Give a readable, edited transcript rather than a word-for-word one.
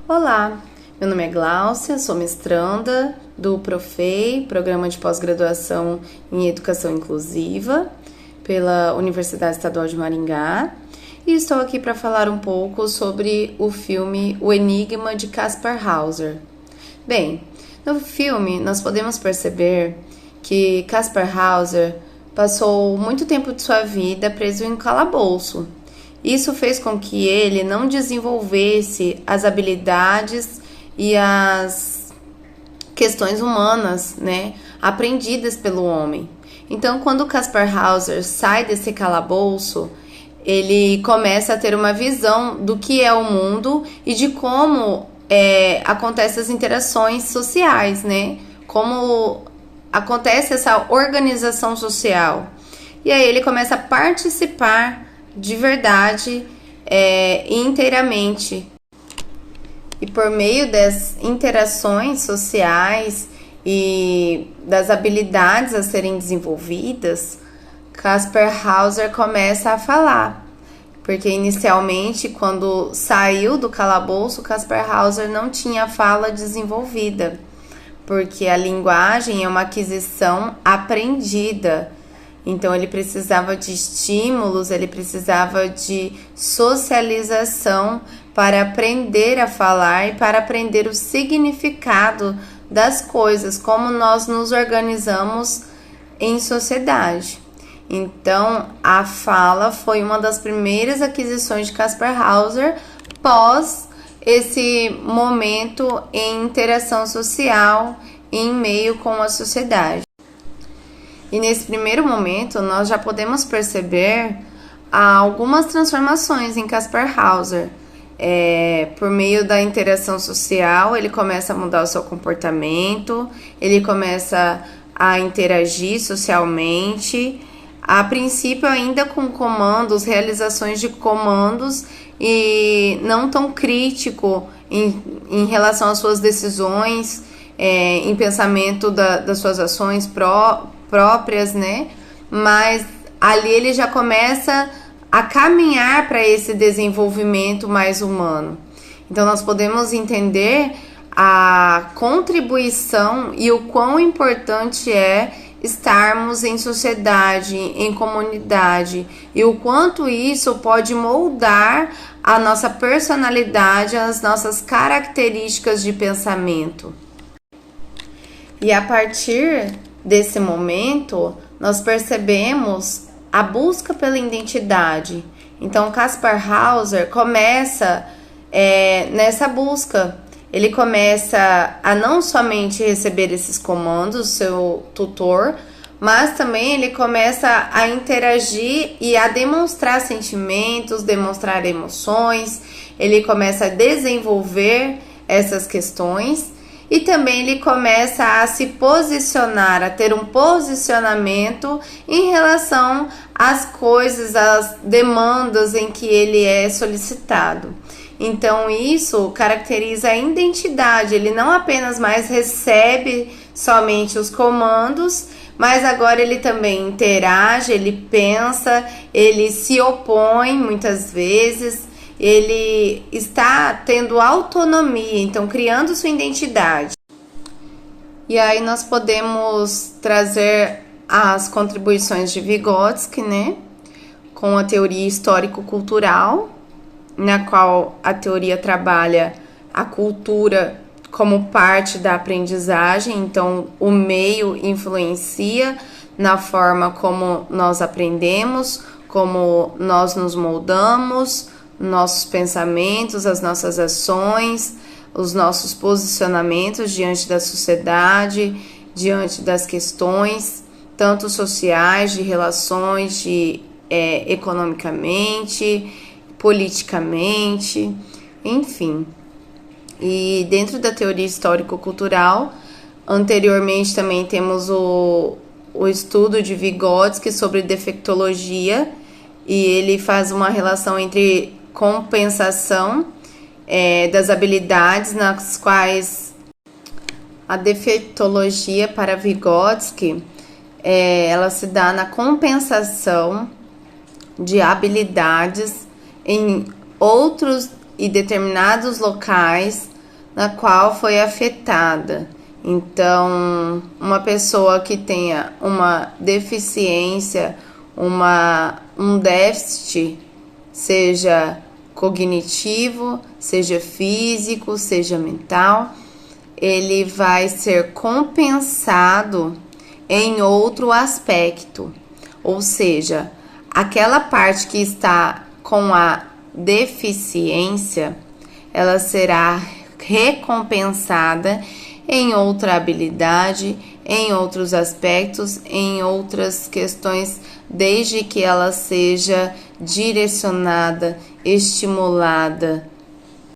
Olá, meu nome é Gláucia, sou mestranda do PROFEI, Programa de Pós-Graduação em Educação Inclusiva, pela Universidade Estadual de Maringá, e estou aqui para falar um pouco sobre o filme O Enigma de Kaspar Hauser. Bem, no filme nós podemos perceber que Kaspar Hauser passou muito tempo de sua vida preso em um calabouço. Isso fez com que ele não desenvolvesse as habilidades e as questões humanas, aprendidas pelo homem. Então, quando Kaspar Hauser sai desse calabouço, ele começa a ter uma visão do que é o mundo e de como acontecem as interações sociais, Como acontece essa organização social. E aí ele começa a participar de verdade e inteiramente. E por meio das interações sociais e das habilidades a serem desenvolvidas, Kaspar Hauser começa a falar. Porque inicialmente, quando saiu do calabouço, Kaspar Hauser não tinha fala desenvolvida. Porque a linguagem é uma aquisição aprendida. Então, ele precisava de estímulos, ele precisava de socialização para aprender a falar e para aprender o significado das coisas, como nós nos organizamos em sociedade. Então, a fala foi uma das primeiras aquisições de Kaspar Hauser pós esse momento em interação social em meio com a sociedade. E nesse primeiro momento, nós já podemos perceber algumas transformações em Kaspar Hauser. Por meio da interação social, ele começa a mudar o seu comportamento, ele começa a interagir socialmente, a princípio ainda com comandos, realizações de comandos e não tão crítico em relação às suas decisões, em pensamento das suas ações próprias, Mas ali ele já começa a caminhar para esse desenvolvimento mais humano. Então nós podemos entender a contribuição e o quão importante é estarmos em sociedade, em comunidade, e o quanto isso pode moldar a nossa personalidade, as nossas características de pensamento. E a partir desse momento, nós percebemos a busca pela identidade. Então, Kaspar Hauser começa nessa busca. Ele começa a não somente receber esses comandos do seu tutor, mas também ele começa a interagir e a demonstrar sentimentos, demonstrar emoções. Ele começa a desenvolver essas questões. E também ele começa a se posicionar, a ter um posicionamento em relação às coisas, às demandas em que ele é solicitado. Então isso caracteriza a identidade, ele não apenas mais recebe somente os comandos, mas agora ele também interage, ele pensa, ele se opõe muitas vezes. Ele está tendo autonomia, então criando sua identidade. E aí nós podemos trazer as contribuições de Vygotsky, com a teoria histórico-cultural, na qual a teoria trabalha a cultura como parte da aprendizagem, então o meio influencia na forma como nós aprendemos, como nós nos moldamos, nossos pensamentos, as nossas ações, os nossos posicionamentos diante da sociedade, diante das questões, tanto sociais, de relações, economicamente, politicamente, enfim. E dentro da teoria histórico-cultural, anteriormente também temos o estudo de Vygotsky sobre defectologia, e ele faz uma relação entre compensação das habilidades, nas quais a defeitologia para Vygotsky ela se dá na compensação de habilidades em outros e determinados locais na qual foi afetada. Então, uma pessoa que tenha uma deficiência, um déficit, seja cognitivo, seja físico, seja mental, ele vai ser compensado em outro aspecto. Ou seja, aquela parte que está com a deficiência, ela será recompensada em outra habilidade, em outros aspectos, em outras questões, desde que ela seja direcionada, estimulada